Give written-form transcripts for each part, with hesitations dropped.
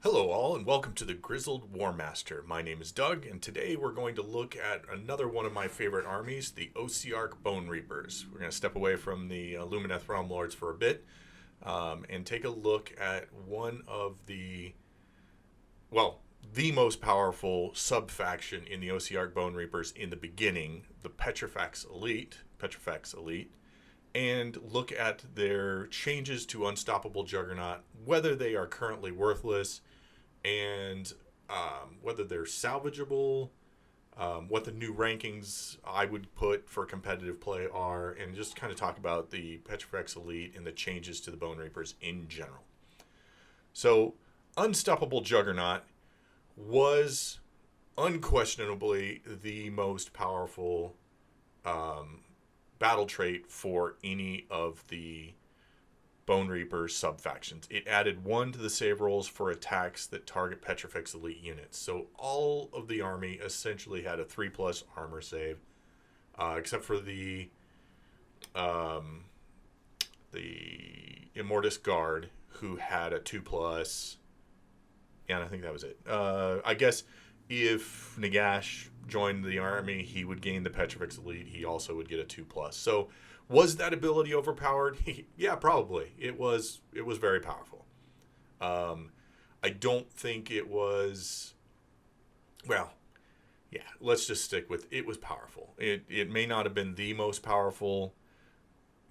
Hello all and welcome to the Grizzled Warmaster. My name is Doug and today we're going to look at another one of my favorite armies, the Ossiarch Bonereapers. We're going to step away from the Lumineth Realm-lords for a bit and take a look at one of the most powerful sub-faction in the Ossiarch Bonereapers in the beginning, the Petrifex Elite, and look at their changes to Unstoppable Juggernaut, whether they are currently worthless, and whether they're salvageable, what the new rankings I would put for competitive play are, and just kind of talk about the Petrifex Elite and the changes to the Bonereapers in general. So, Unstoppable Juggernaut was unquestionably the most powerful battle trait for any of the Bonereaper sub-factions. It added 1 to the save rolls for attacks that target Petrifex Elite units. So all of the army essentially had a 3+ armor save, except for the Immortis Guard, who had a 2+. Yeah, and I think that was it. I guess if Nagash joined the army, he would gain the Petrifex Elite. He also would get a 2+. So was that ability overpowered? Yeah, probably. It was very powerful. I don't think it was... Well, yeah, let's just stick with it was powerful. It may not have been the most powerful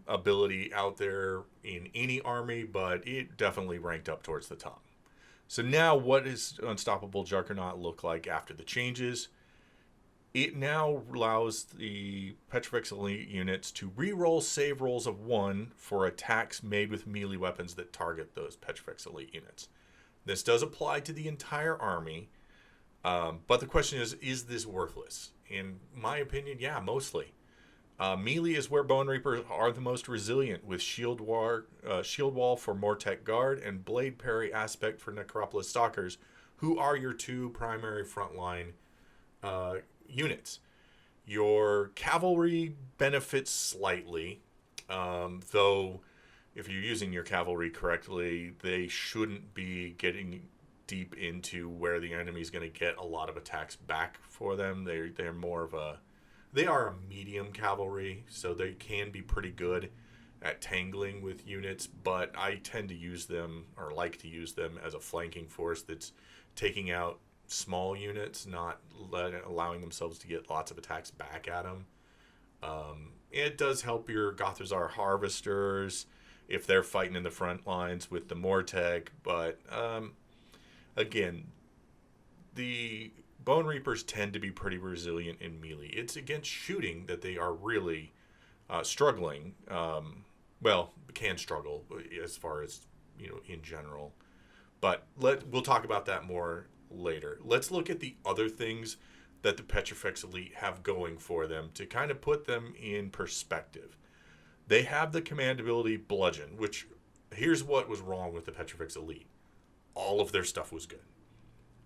ability out there in any army, but it definitely ranked up towards the top. So now what does Unstoppable Juggernaut look like after the changes? It now allows the Petrifex Elite units to reroll save rolls of 1 for attacks made with melee weapons that target those Petrifex Elite units. This does apply to the entire army, but the question is this worthless? In my opinion, yeah, mostly. Melee is where Bonereapers are the most resilient, with shield wall for Mortech Guard and Blade Parry Aspect for Necropolis Stalkers, who are your 2 primary frontline units. Your cavalry benefits slightly, though if you're using your cavalry correctly, they shouldn't be getting deep into where the enemy is going to get a lot of attacks back for them. They're more of a... They are a medium cavalry, so they can be pretty good at tangling with units, but I tend to use them, or like to use them, as a flanking force that's taking out small units, not allowing themselves to get lots of attacks back at them. It does help your Gothrazar Harvesters if they're fighting in the front lines with the Mortech, but again, the Bonereapers tend to be pretty resilient in melee. It's against shooting that they are really struggling. Can struggle as far as, in general. But we'll talk about that more later. Let's look at the other things that the Petrifex Elite have going for them to kind of put them in perspective. They have the Commandability Bludgeon, which here's what was wrong with the Petrifex Elite. All of their stuff was good.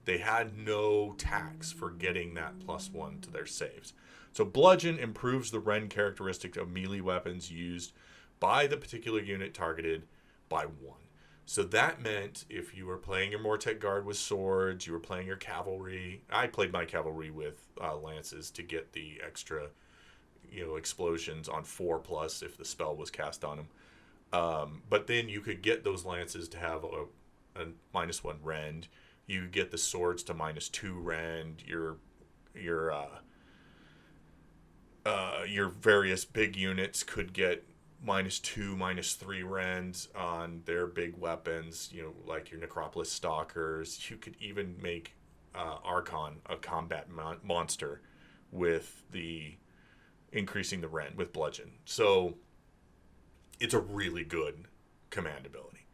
They had no tax for getting that +1 to their saves. So Bludgeon improves the Rend characteristic of melee weapons used by the particular unit targeted by 1. So that meant if you were playing your Mortech Guard with swords, you were playing your cavalry. I played my cavalry with lances to get the extra, explosions on 4+ if the spell was cast on them. But then you could get those lances to have a -1 Rend. You get the swords to -2 Rend. Your various big units could get -2, -3 Rends on their big weapons, like your Necropolis Stalkers. You could even make Archon a combat monster with the increasing the Rend with Bludgeon. So it's a really good command ability.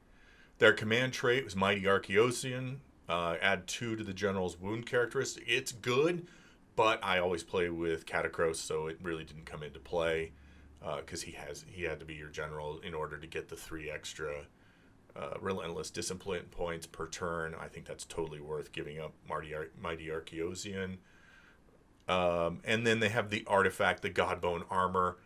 Their command trait was Mighty Archaeosian. Add 2 to the general's wound characteristic. It's good, but I always play with Catacross, so it really didn't come into play because he had to be your general in order to get the 3 extra Relentless Discipline points per turn. I think that's totally worth giving up Mighty Archaeosian. And then they have the artifact, the Godbone Armor.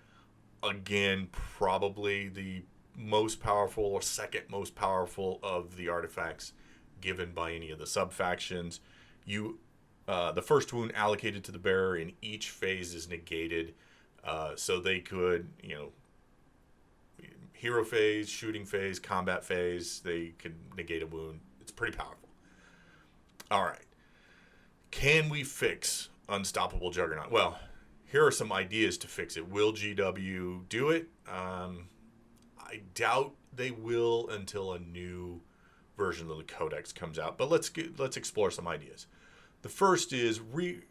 Again, probably the most powerful or second most powerful of the artifacts given by any of the sub-factions. The first wound allocated to the bearer in each phase is negated. So they could, hero phase, shooting phase, combat phase, they could negate a wound. It's pretty powerful. All right. Can we fix Unstoppable Juggernaut? Well, here are some ideas to fix it. Will GW do it? I doubt they will until a new version of the Codex comes out. But let's explore some ideas. The first is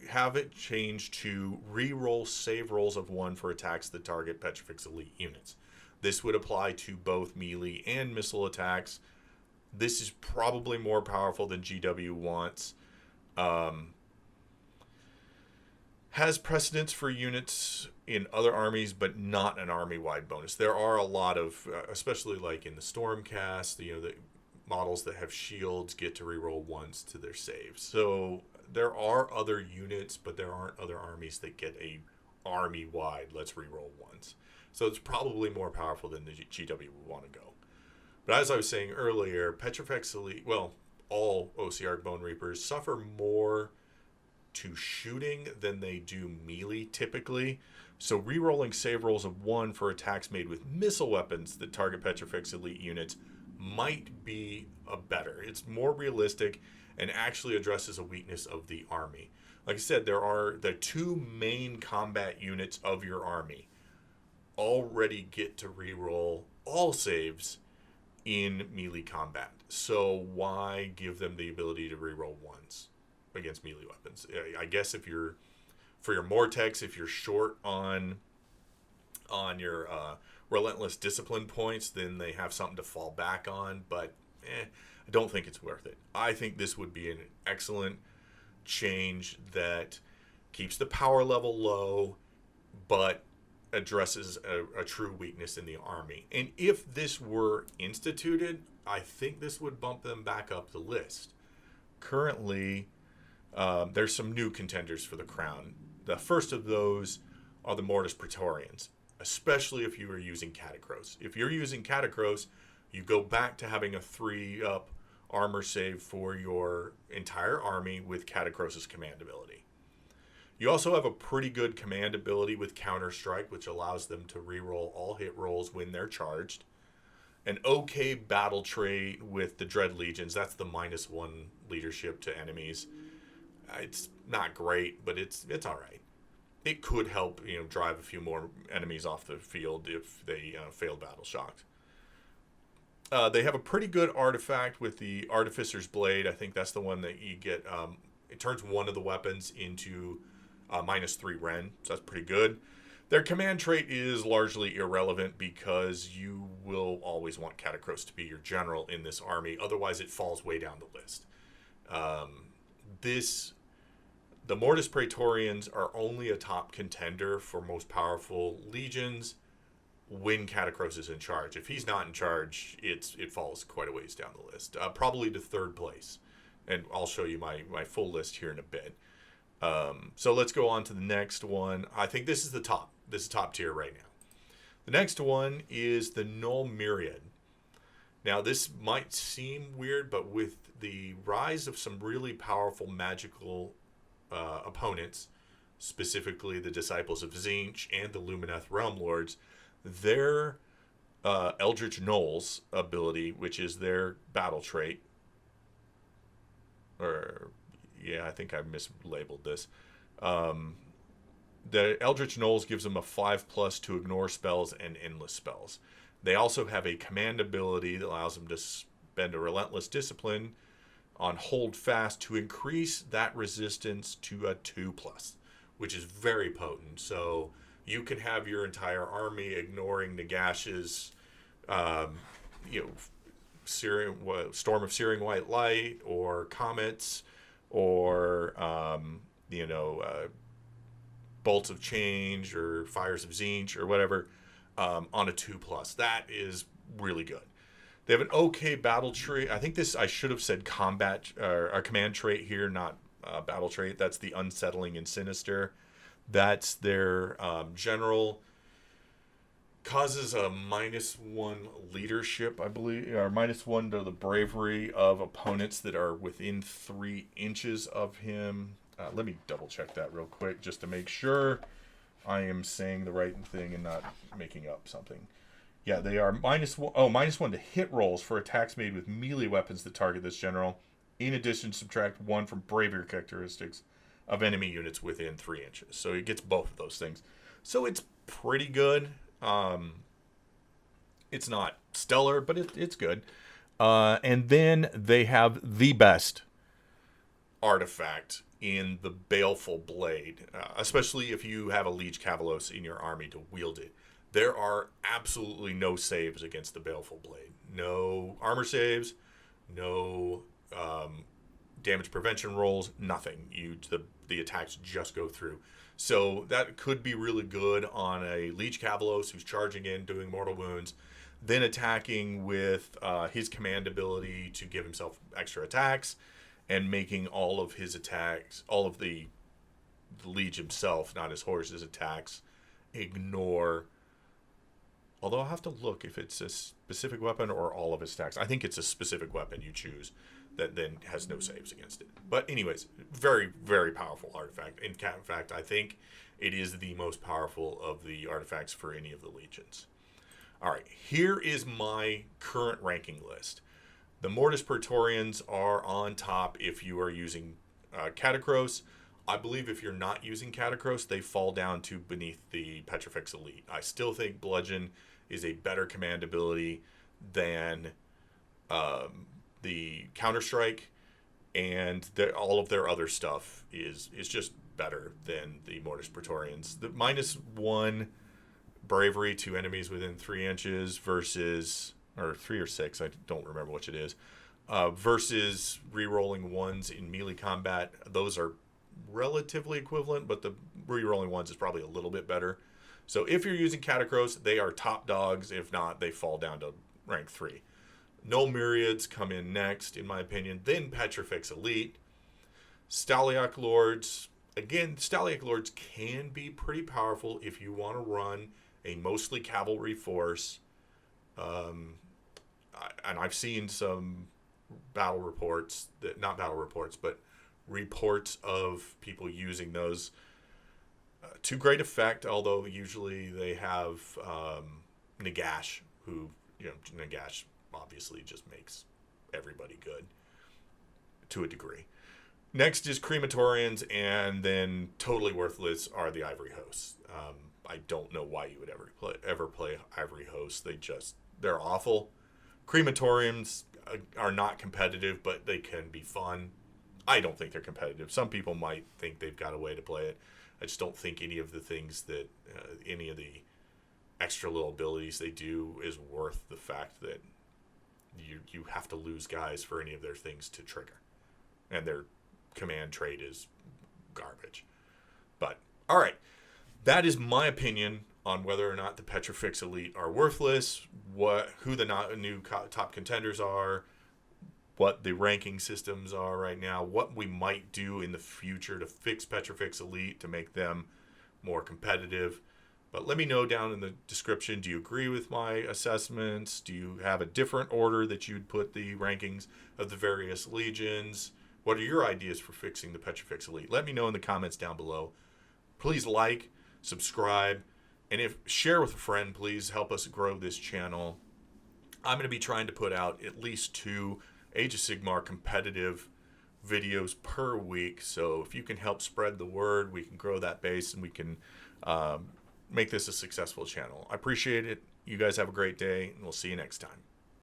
have it changed to reroll save rolls of 1 for attacks that target Petrifex Elite units. This would apply to both melee and missile attacks. This is probably more powerful than GW wants. Has precedence for units in other armies, but not an army-wide bonus. There are a lot of, especially like in the Stormcast, the models that have shields get to reroll 1s to their saves. So there are other units, but there aren't other armies that get a army-wide let's reroll 1s. So it's probably more powerful than the GW would want to go. But as I was saying earlier, Petrifex Elite, all Ossiarch Bonereapers suffer more to shooting than they do melee typically. So rerolling save rolls of 1 for attacks made with missile weapons that target Petrifex Elite units might be better. It's more realistic and actually addresses a weakness of the army. Like I said, there are the 2 main combat units of your army already get to reroll all saves in melee combat. So why give them the ability to reroll 1s against melee weapons? I guess if you're for your Mortex, if you're short on your relentless discipline points, then they have something to fall back on. But I don't think it's worth it. I think this would be an excellent change that keeps the power level low, but addresses a true weakness in the army. And if this were instituted, I think this would bump them back up the list. Currently, there's some new contenders for the crown. The first of those are the Mortis Praetorians, especially if you are using Catacross. If you're using Catacross, you go back to having a 3-up armor save for your entire army with Catacross's Commandability. You also have a pretty good Commandability with Counter Strike, which allows them to reroll all hit rolls when they're charged. An okay battle trait with the Dread Legions. That's the -1 leadership to enemies. It's not great, but it's all right. It could help drive a few more enemies off the field if they failed battle shocked. They have a pretty good artifact with the Artificer's Blade. I think that's the one that you get. It turns one of the weapons into -3 Ren, so that's pretty good. Their command trait is largely irrelevant because you will always want Catacross to be your general in this army. Otherwise, it falls way down the list. The Mortis Praetorians are only a top contender for most powerful legions when Catacross is in charge. If he's not in charge, it falls quite a ways down the list, probably to 3rd place. And I'll show you my full list here in a bit. So let's go on to the next one. I think this is the top. This is top tier right now. The next one is the Null Myriad. Now, this might seem weird, but with the rise of some really powerful magical opponents, specifically the Disciples of Tzeentch and the Lumineth Realm-lords, their Eldritch Gnolls ability, which is their battle trait, I think I mislabeled this. The Eldritch Gnolls gives them a 5+ to ignore spells and endless spells. They also have a command ability that allows them to spend a relentless discipline on hold fast to increase that resistance to a 2+, which is very potent. So you can have your entire army ignoring Nagash's, Storm of Searing White Light or Comets or, Bolts of Change or Fires of Tzeentch or whatever on a 2+. That is really good. They have an okay battle trait. I think I should have said combat or a command trait here, not battle trait. That's the Unsettling and Sinister. That's their general. Causes a -1 leadership, I believe, or -1 to the bravery of opponents that are within 3 inches of him. Let me double check that real quick just to make sure I am saying the right thing and not making up something. Yeah, they are -1. Oh, -1 to hit rolls for attacks made with melee weapons that target this general. In addition, subtract 1 from bravery characteristics of enemy units within 3 inches. So it gets both of those things. So it's pretty good. It's not stellar, but it's good. And then they have the best artifact in the Baleful Blade, especially if you have a Liege Cavalos in your army to wield it. There are absolutely no saves against the Baleful Blade. No armor saves, no damage prevention rolls, nothing. The attacks just go through. So that could be really good on a Liege Cavalos who's charging in, doing mortal wounds, then attacking with his Commandability to give himself extra attacks, and making all of his attacks, all of the Liege himself, not his horse's attacks, ignore. Although I'll have to look if it's a specific weapon or all of his attacks. I think it's a specific weapon you choose that then has no saves against it. But anyways, very, very powerful artifact. In fact, I think it is the most powerful of the artifacts for any of the legions. All right, here is my current ranking list. The Mortis Praetorians are on top if you are using Catacross. I believe if you're not using Catacross, they fall down to beneath the Petrifex Elite. I still think Bludgeon is a better Commandability than the Counter-Strike, and all of their other stuff is just better than the Mortis Praetorians. The -1 bravery to enemies within 3 inches versus, or 3 or 6, I don't remember which it is, versus re-rolling 1s in melee combat. Those are relatively equivalent, but the re-rolling 1s is probably a little bit better. So if you're using Catacross, they are top dogs. If not, they fall down to rank 3. Null Myriads come in next, in my opinion. Then Petrifex Elite. Ossiarch Lords. Again, Ossiarch Lords can be pretty powerful if you want to run a mostly cavalry force. And I've seen some battle reports, not battle reports, but reports of people using those to great effect, although usually they have Nagash, who, Nagash obviously just makes everybody good to a degree. Next is Crematorians, and then totally worthless are the Ivory Hosts. I don't know why you would ever play Ivory Hosts. They're awful. Crematoriums are not competitive, but they can be fun. I don't think they're competitive. Some people might think they've got a way to play it. I just don't think any of the things that, any of the extra little abilities they do is worth the fact that you have to lose guys for any of their things to trigger. And their command trait is garbage. But, all right. That is my opinion on whether or not the Petrifex Elite are worthless, who the new top contenders are, what the ranking systems are right now, what we might do in the future to fix Petrifex Elite to make them more competitive. But let me know down in the description, do you agree with my assessments? Do you have a different order that you'd put the rankings of the various legions? What are your ideas for fixing the Petrifex Elite? Let me know in the comments down below. Please like, subscribe, and share with a friend. Please help us grow this channel. I'm going to be trying to put out at least 2 Age of Sigmar competitive videos per week. So if you can help spread the word, we can grow that base and we can make this a successful channel. I appreciate it. You guys have a great day, and we'll see you next time.